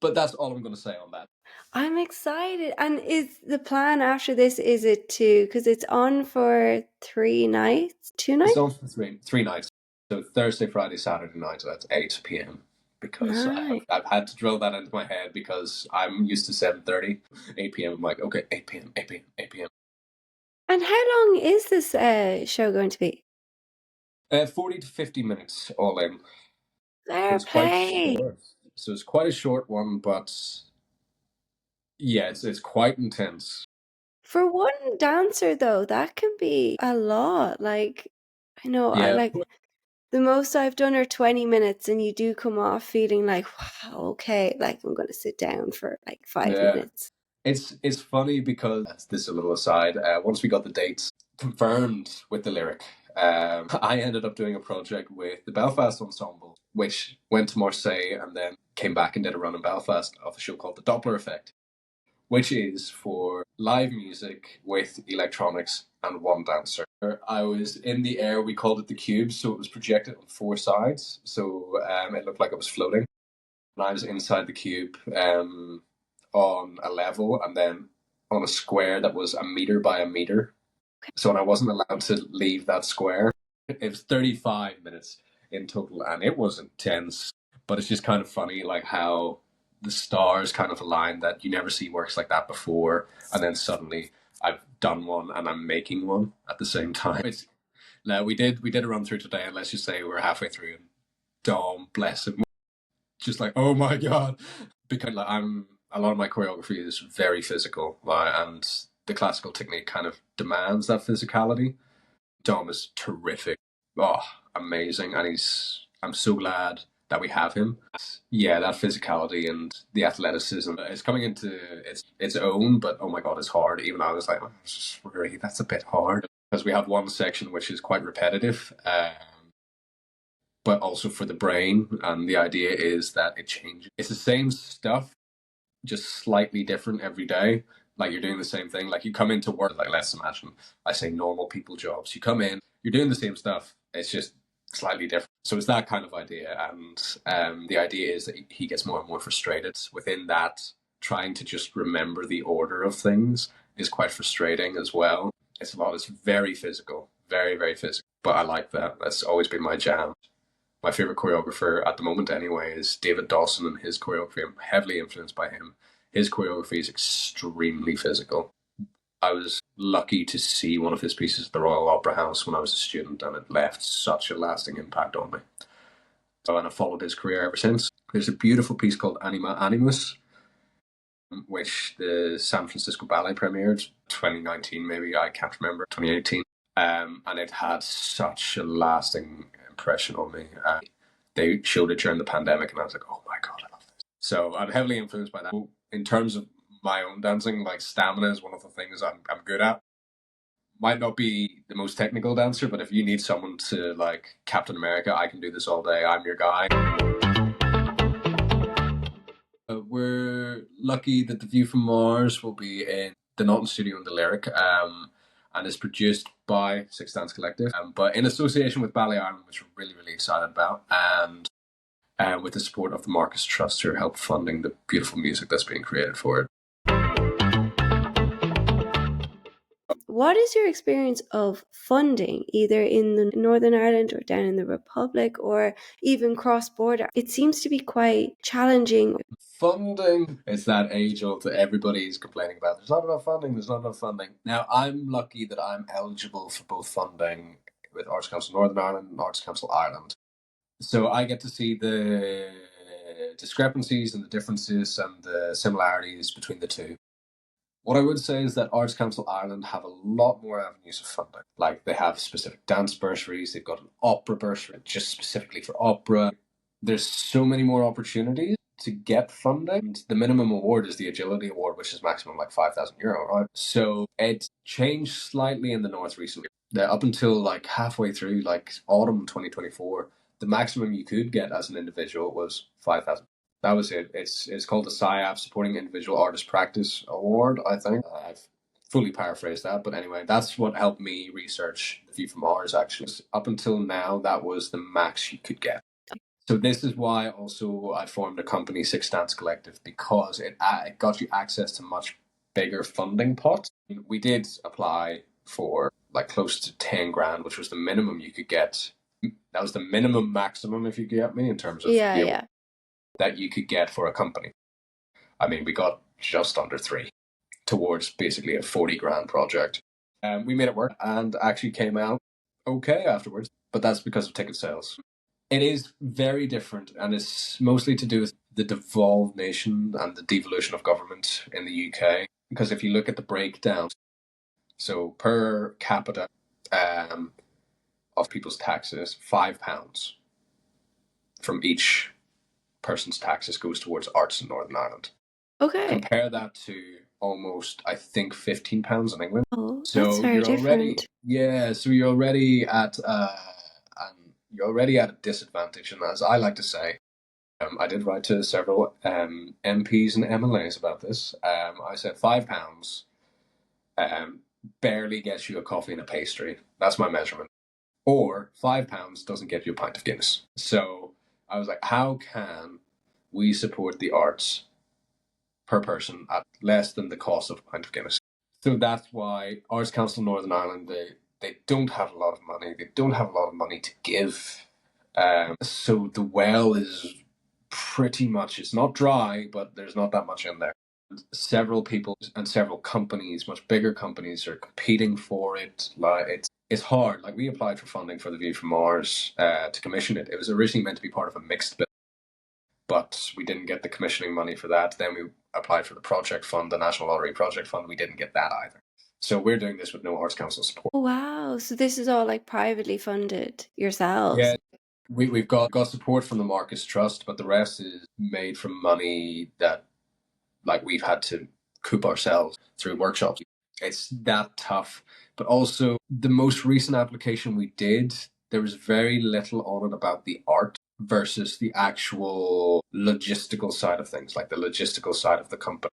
But that's all I'm going to say on that.
I'm excited. And is the plan after this, is it to, because it's on for 3 nights? 2 nights?
It's on for three nights. So Thursday, Friday, Saturday night at 8 p.m. Because I've had to drill that into my head because I'm used to 7:30, 8 p.m. I'm like, okay, 8 p.m.
And how long is this show going to be?
40 to 50 minutes all in.
Fair play.
So it's quite a short one, but yeah, it's quite intense. For
one dancer, though, that can be a lot. Like, I know, yeah. The most I've done are 20 minutes, and you do come off feeling like, wow, okay, like I'm going to sit down for like 5 minutes.
It's funny because, this is a little aside, once we got the dates confirmed with the lyric, I ended up doing a project with the Belfast ensemble, which went to Marseille and then came back and did a run in Belfast of a show called The Doppler Effect, which is for live music with electronics and one dancer. I was in the air, we called it the cube, so it was projected on 4 sides, so it looked like it was floating. And I was inside the cube on a level and then on a square that was 1 meter by 1 meter. So I wasn't allowed to leave that square. It was 35 minutes in total, and it was intense. But it's just kind of funny, like how the stars kind of align, that you never see works like that before, and then suddenly I've done one and I'm making one at the same time. Now we did a run through today, and let's just say we're halfway through, and Dom, bless him, just like, oh my god, because like, a lot of my choreography is very physical, and the classical technique kind of demands that physicality. Dom is terrific. Oh, amazing. And I'm so glad that we have him. Yeah, that physicality and the athleticism is coming into its own, but oh my god, it's hard. Even I was like, oh, really, that's a bit hard. Because we have one section which is quite repetitive, but also for the brain. And the idea is that it changes. It's the same stuff, just slightly different every day. Like, you're doing the same thing. Like, you come into work, like, let's imagine, I say normal people jobs. You come in, you're doing the same stuff. It's just slightly different. So it's that kind of idea. And the idea is that he gets more and more frustrated within that. Trying to just remember the order of things is quite frustrating as well. It's very physical, very, very physical. But I like that. That's always been my jam. My favorite choreographer at the moment, anyway, is David Dawson, and his choreography. I'm heavily influenced by him. His choreography is extremely physical. I was lucky to see one of his pieces at the Royal Opera House when I was a student, and it left such a lasting impact on me. So, and I've followed his career ever since. There's a beautiful piece called Anima Animus, which the San Francisco Ballet premiered 2019, maybe, I can't remember, 2018. And it had such a lasting impression on me. They showed it during the pandemic, and I was like, oh my God, I love this. So I'm heavily influenced by that. In terms of my own dancing, like stamina is one of the things I'm good at. Might not be the most technical dancer, but if you need someone to, like Captain America, I can do this all day. I'm your guy. We're lucky that The View from Mars will be in the Naughton Studio in the Lyric, and is produced by Six Dance Collective, but in association with Ballet Ireland, which we're really, really excited about, and with the support of the Marcus Trust, who help funding the beautiful music that's being created for it.
What is your experience of funding, either in the Northern Ireland or down in the Republic, or even cross-border? It seems to be quite challenging.
Funding is that age-old that everybody's complaining about. There's not enough funding, there's not enough funding. Now, I'm lucky that I'm eligible for both funding with Arts Council Northern Ireland and Arts Council Ireland. So I get to see the discrepancies and the differences and the similarities between the two. What I would say is that Arts Council Ireland have a lot more avenues of funding. Like, they have specific dance bursaries, they've got an opera bursary just specifically for opera. There's so many more opportunities to get funding. The minimum award is the Agility Award, which is maximum like €5,000, right? So it changed slightly in the North recently. Up until like halfway through, like autumn 2024, the maximum you could get as an individual was 5,000. That was it. It's called the SIAP, Supporting Individual Artist Practice Award, I think. I've fully paraphrased that, but anyway, that's what helped me research The View from Mars, actually. Up until now, that was the max you could get. So this is why also I formed a company, Six Dance Collective, because it got you access to much bigger funding pots. We did apply for like close to 10 grand, which was the minimum you could get. That was the minimum maximum, if you get me, in terms of
Yeah.
that you could get for a company. I mean, we got just under 3 towards basically a 40 grand project. We made it work and actually came out okay afterwards, but that's because of ticket sales. It is very different, and it's mostly to do with the devolved nation and the devolution of government in the UK. Because if you look at the breakdown, so per capita of people's taxes, £5 from each person's taxes goes towards arts in Northern Ireland.
Okay.
Compare that to almost, I think, £15 in England.
Oh,
So
that's very
you're already,
different.
so you're already at a disadvantage. And as I like to say, I did write to several MPs and MLAs about this. I said £5 barely gets you a coffee and a pastry. That's my measurement. Or £5 doesn't get you a pint of Guinness. So I was like, how can we support the arts per person at less than the cost of a pint of Guinness? So that's why Arts Council Northern Ireland, they don't have a lot of money. They don't have a lot of money to give. So the well is pretty much, it's not dry, but there's not that much in there. Several people and several companies, much bigger companies, are competing for it. Like, it's hard. Like, we applied for funding for The View from Mars to commission it. It was originally meant to be part of a mixed bill, but we didn't get the commissioning money for that. Then we applied for the project fund, the National Lottery Project Fund. We didn't get that either. So we're doing this with no Arts Council support.
Oh, wow. So this is all like privately funded yourselves?
Yeah, we've got support from the Marcus Trust, but the rest is made from money that, like, we've had to coop ourselves through workshops. It's that tough. But also, the most recent application we did, there was very little on it about the art versus the actual logistical side of things, like the logistical side of the company.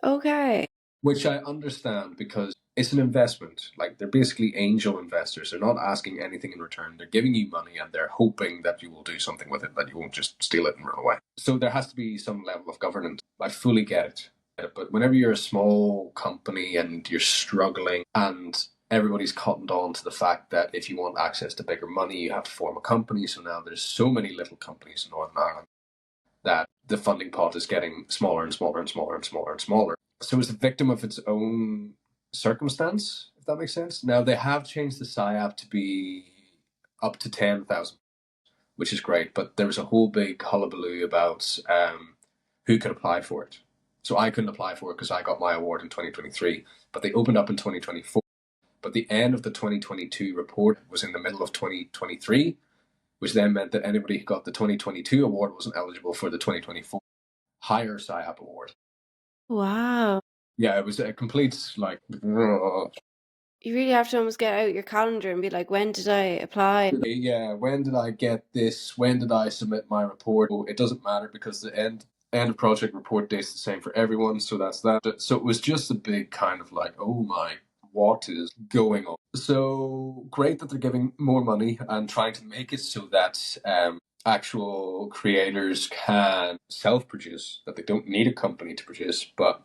Okay.
Which I understand, because it's an investment. Like, they're basically angel investors. They're not asking anything in return. They're giving you money and they're hoping that you will do something with it, that you won't just steal it and run away. So there has to be some level of governance. I fully get it. But whenever you're a small company and you're struggling and everybody's cottoned on to the fact that if you want access to bigger money, you have to form a company. So now there's so many little companies in Northern Ireland that the funding pot is getting smaller and smaller and smaller and smaller and smaller. So it's a victim of its own circumstance, if that makes sense. Now, they have changed the SIAP to be up to 10,000, which is great, but there was a whole big hullabaloo about who could apply for it. So I couldn't apply for it because I got my award in 2023, but they opened up in 2024. But the end of the 2022 report was in the middle of 2023, which then meant that anybody who got the 2022 award wasn't eligible for the 2024 higher SIAP award.
Wow.
Yeah, it was a complete, like,
You really have to almost get out your calendar and be like, when did I apply?
yeah, when did I get this? When did I submit my report? Oh, it doesn't matter because the end of project report date's the same for everyone, so that's that. So it was just a big kind of like, oh my, what is going on? So great that they're giving more money and trying to make it so that actual creators can self-produce, that they don't need a company to produce. But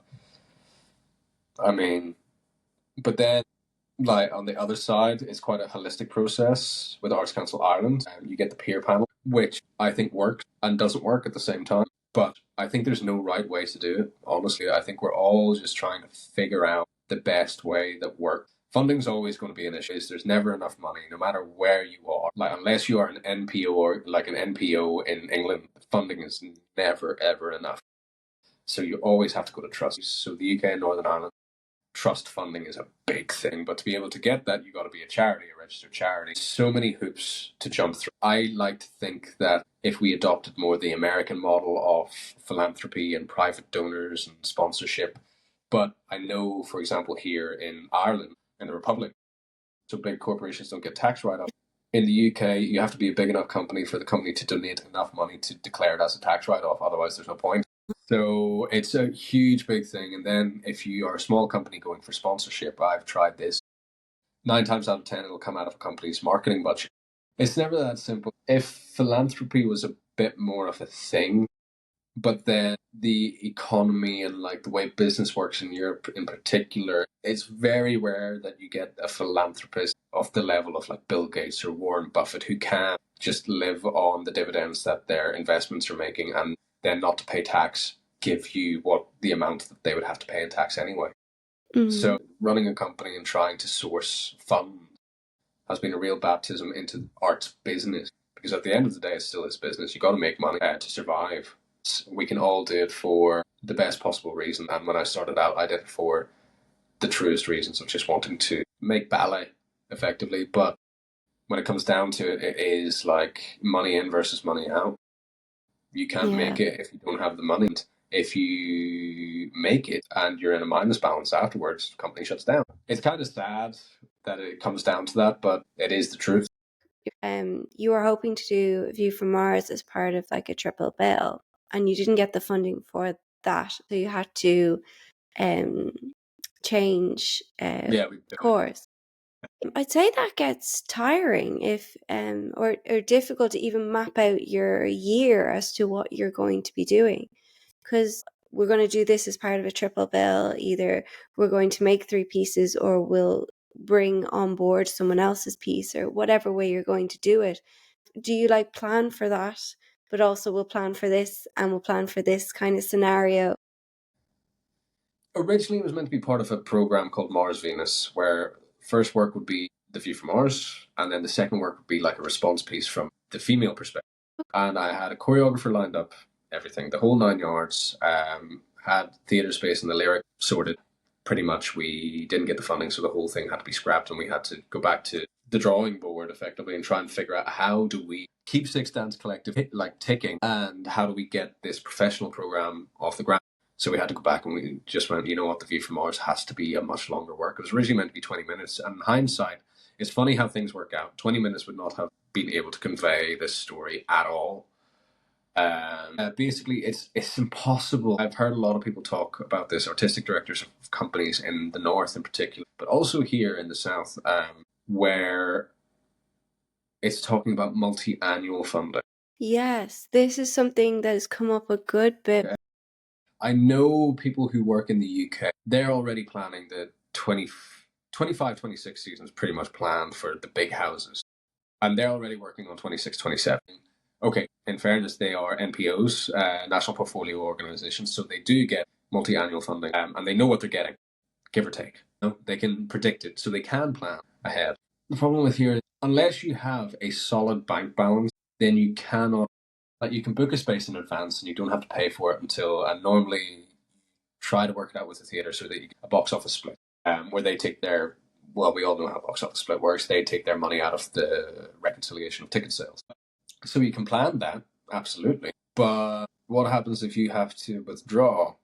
I mean, but then, like, on the other side, it's quite a holistic process with Arts Council Ireland. You get the peer panel, which I think works and doesn't work at the same time. But I think there's no right way to do it. Honestly, I think we're all just trying to figure out the best way that works. Funding's always going to be an issue. There's never enough money, no matter where you are. Like, unless you are an NPO or like an NPO in England, funding is never ever enough. So you always have to go to trust. So the UK and Northern Ireland, trust funding is a big thing, but to be able to get that, you got to be a charity, a registered charity. So many hoops to jump through. I like to think that if we adopted more the American model of philanthropy and private donors and sponsorship, but I know, for example, here in Ireland, in the Republic, so big corporations don't get tax write-off. In the UK, you have to be a big enough company for the company to donate enough money to declare it as a tax write-off. Otherwise, there's no point. So it's a huge, big thing. And then if you are a small company going for sponsorship, I've tried this. 9 times out of 10, it'll come out of a company's marketing budget. It's never that simple. If philanthropy was a bit more of a thing, but then the economy and like the way business works in Europe in particular, it's very rare that you get a philanthropist of the level of like Bill Gates or Warren Buffett who can just live on the dividends that their investments are making and then not to pay tax give you what the amount that they would have to pay in tax anyway. So running a company and trying to source funds has been a real baptism into arts business, because at the end of the day, it still is business. You got to make money to survive. We can all do it for the best possible reason. And when I started out, I did it for the truest reasons of just wanting to make ballet effectively. But when it comes down to it, it is like money in versus money out. You can't make it if you don't have the money. If you make it and you're in a minus balance afterwards, the company shuts down. It's kind of sad that it comes down to that, but it is the truth.
You were hoping to do View from Mars as part of like a triple bill, and you didn't get the funding for that, so you had to change course. I'd say that gets tiring if or difficult to even map out your year as to what you're going to be doing, because we're going to do this as part of a triple bill. Either we're going to make 3 pieces or we'll bring on board someone else's piece, or whatever way you're going to do it. Do you like plan for that, but also we'll plan for this and we'll plan for this kind of scenario?
Originally, it was meant to be part of a program called Mars Venus, where first work would be the view from Mars, and then the second work would be like a response piece from the female perspective. And I had a choreographer lined up, everything, the whole 9 yards. Had theatre space and the lyric sorted. Pretty much, we didn't get the funding, so the whole thing had to be scrapped, and we had to go back to the drawing board effectively and try and figure out how do we keep Six Dance Collective like ticking, and how do we get this professional program off the ground. So we had to go back and we just went, you know what, the View from Mars has to be a much longer work. It was originally meant to be 20 minutes, and in hindsight, it's funny how things work out. 20 minutes would not have been able to convey this story at all. Basically, it's impossible. I've heard a lot of people talk about this, artistic directors of companies in the north in particular, but also here in the south, where it's talking about multi-annual funding.
Yes, this is something that has come up a good bit.
Okay. I know people who work in the UK, they're already planning the 25-26 season is pretty much planned for the big houses. And they're already working on 26-27. Okay, in fairness, they are NPOs, National Portfolio Organisations, so they do get multi-annual funding, and they know what they're getting, give or take. You know, they can predict it, so they can plan ahead. The problem with here is, unless you have a solid bank balance, then you cannot, like, you can book a space in advance and you don't have to pay for it until, and normally try to work it out with the theatre so that you get a box office split, where they take their, well, we all know how box office split works, they take their money out of the reconciliation of ticket sales. So you can plan that, absolutely. But what happens if you have to withdraw?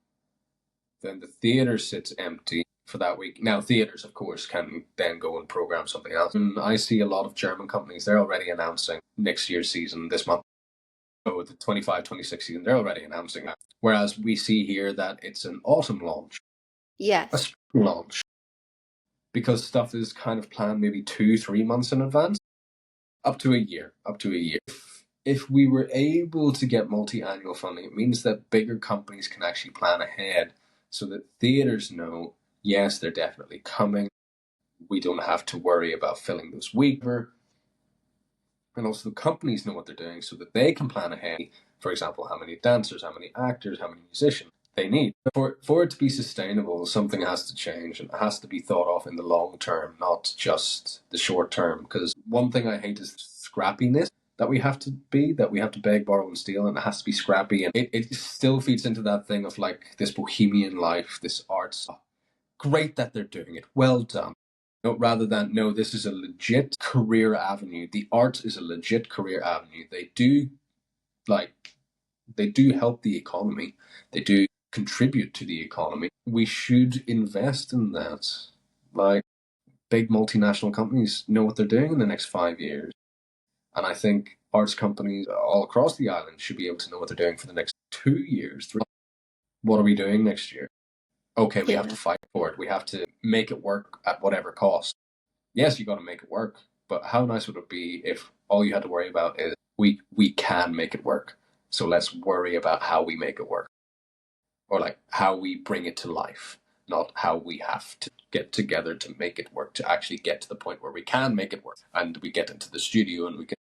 Then the theatre sits empty for that week. Now, theatres, of course, can then go and program something else. And I see a lot of German companies, they're already announcing next year's season this month. So the 25-26 season, they're already announcing that. Whereas we see here that it's an autumn launch, a
Yes.
spring launch, because stuff is kind of planned maybe 2-3 months in advance, up to a year. If we were able to get multi-annual funding, it means that bigger companies can actually plan ahead so that theatres know, yes, they're definitely coming. We don't have to worry about filling those weeks. And also the companies know what they're doing so that they can plan ahead. For example, how many dancers, how many actors, how many musicians they need. For it to be sustainable, something has to change, and it has to be thought of in the long term, not just the short term. Because one thing I hate is scrappiness that we have to beg, borrow, and steal, and it has to be scrappy. And it still feeds into that thing of like this bohemian life, this arts. Great that they're doing it. Well done. No, rather than, no, this is a legit career avenue. The arts is a legit career avenue. They do help the economy. They do contribute to the economy. We should invest in that. Like, big multinational companies know what they're doing in the next 5 years. And I think arts companies all across the island should be able to know what they're doing for the next 2 years. What are we doing next year? Okay, we have to fight for it. We have to make it work at whatever cost. Yes, you got to make it work, but how nice would it be if all you had to worry about is we can make it work. So let's worry about how we make it work, or like how we bring it to life, not how we have to get together to make it work, to actually get to the point where we can make it work and we get into the studio and we can,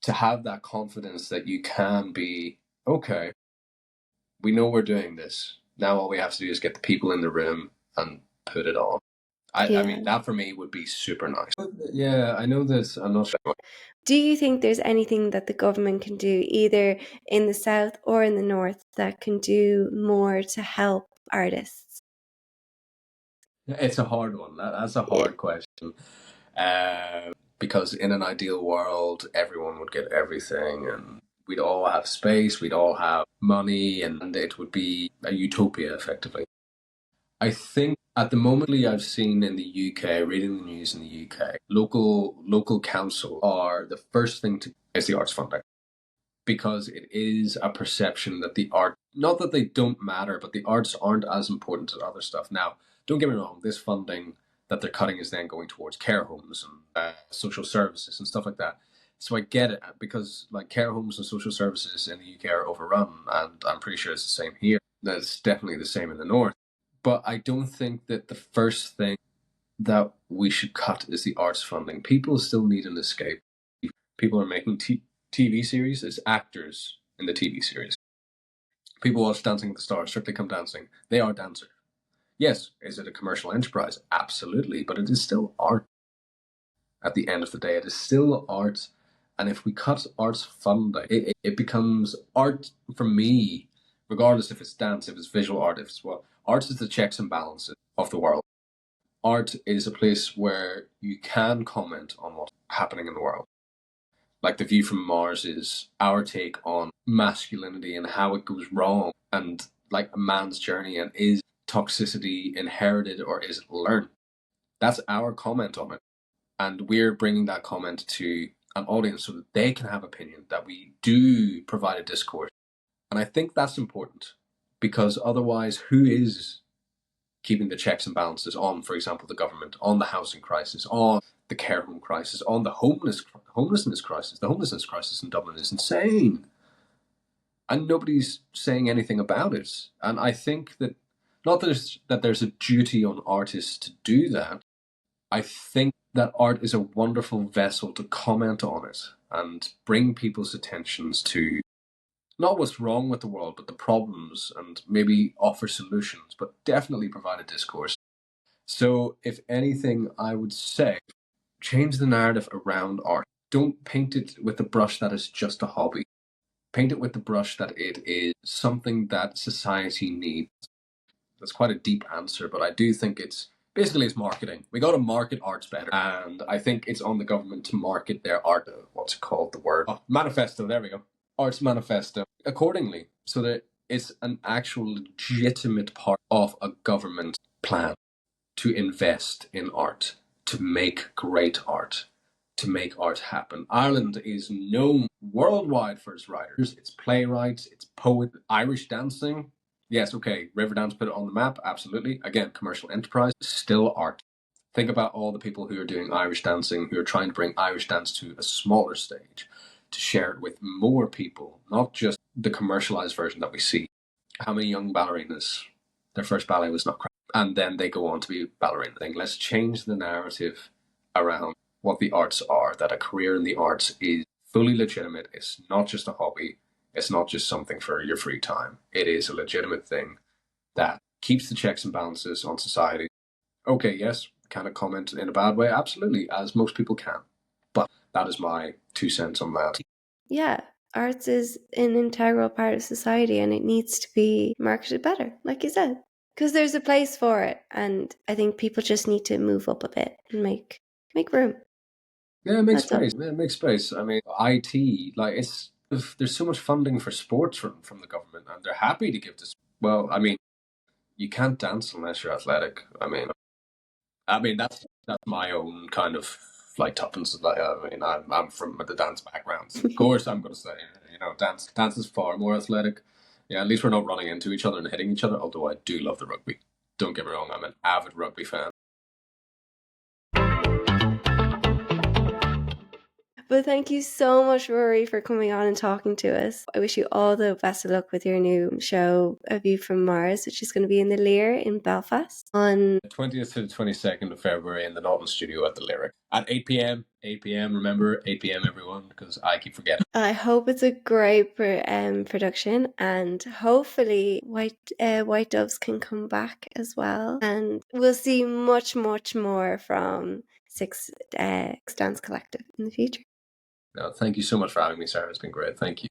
to have that confidence that you can be, okay, we know we're doing this. Now all we have to do is get the people in the room and put it on. I mean, that for me would be super nice. Yeah, I know this. I'm not sure.
Do you think there's anything that the government can do, either in the south or in the north, that can do more to help artists?
It's a hard one. That's a hard question. Because in an ideal world, everyone would get everything and we'd all have space, we'd all have money, and it would be a utopia, effectively. I think at the moment I've seen in the UK, reading the news in the UK, local council are the first thing to is the arts funding. Because it is a perception that the art, not that they don't matter, but the arts aren't as important as other stuff. Now, don't get me wrong, this funding that they're cutting is then going towards care homes and social services and stuff like that. So I get it, because like care homes and social services in the UK are overrun, and I'm pretty sure it's the same here. That's definitely the same in the north. But I don't think that the first thing that we should cut is the arts funding. People still need an escape. People are making TV series as actors in the TV series. People watch Dancing with the Stars, Strictly Come Dancing. They are dancers. Yes, is it a commercial enterprise? Absolutely, but it is still art. At the end of the day, it is still art. And if we cut arts funding, it becomes art for me, regardless if it's dance, if it's visual art, if it's what. Art is the checks and balances of the world. Art is a place where you can comment on what's happening in the world. Like The View from Mars is our take on masculinity and how it goes wrong, and like a man's journey, and is toxicity inherited or is it learned? That's our comment on it. And we're bringing that comment to an audience so that they can have opinion, that we do provide a discourse And I think that's important, because otherwise, who is keeping the checks and balances on, for example, the government, on the housing crisis, on the care home crisis, on the homelessness crisis? The homelessness crisis in Dublin is insane. And nobody's saying anything about it. And I think that, not that there's a duty on artists to do that. I think that art is a wonderful vessel to comment on it and bring people's attentions to not what's wrong with the world, but the problems, and maybe offer solutions, but definitely provide a discourse. So, if anything, I would say change the narrative around art. Don't paint it with a brush that is just a hobby. Paint it with the brush that it is something that society needs. That's quite a deep answer, but I do think it's marketing. We got to market arts better, and I think it's on the government to market their art. What's it called? The word manifesto. There we go. Arts manifesto accordingly, so that it's an actual legitimate part of a government plan to invest in art, to make great art, to make art happen. Ireland is known worldwide for its writers, its playwrights, its poets, Irish dancing. Yes, okay, Riverdance put it on the map, absolutely. Again, commercial enterprise, still art. Think about all the people who are doing Irish dancing, who are trying to bring Irish dance to a smaller stage, to share it with more people, not just the commercialized version that we see. How many young ballerinas, their first ballet was not correct, and then they go on to be ballerina. Let's change the narrative around what the arts are, that a career in the arts is fully legitimate. It's not just a hobby. It's not just something for your free time. It is a legitimate thing that keeps the checks and balances on society. Okay, yes, can it comment in a bad way? Absolutely, as most people can. But that is my 2 cents on that.
Yeah, arts is an integral part of society and it needs to be marketed better, like you said, because there's a place for it. And I think people just need to move up a bit and make room.
Yeah, it makes
That's all.
space. Yeah, it makes space. I mean, IT, like there's so much funding for sports from the government, and they're happy to give this. Well, I mean, you can't dance unless you're athletic. I mean that's my own kind of like tuppence. Like, I mean, I'm from the dance background, so of course I'm going to say, dance is far more athletic. Yeah, at least we're not running into each other and hitting each other. Although I do love the rugby. Don't get me wrong, I'm an avid rugby fan.
But thank you so much, Rory, for coming on and talking to us. I wish you all the best of luck with your new show, A View from Mars, which is going to be in the Lir in Belfast on
The 20th to the 22nd of February in the Naughton studio at the Lyric at 8 p.m. 8 p.m. Remember, 8 p.m. everyone, because I keep forgetting.
I hope it's a great production, and hopefully White Doves can come back as well, and we'll see much more from Six Dance Collective in the future.
No, thank you so much for having me, Sarah. It's been great. Thank you.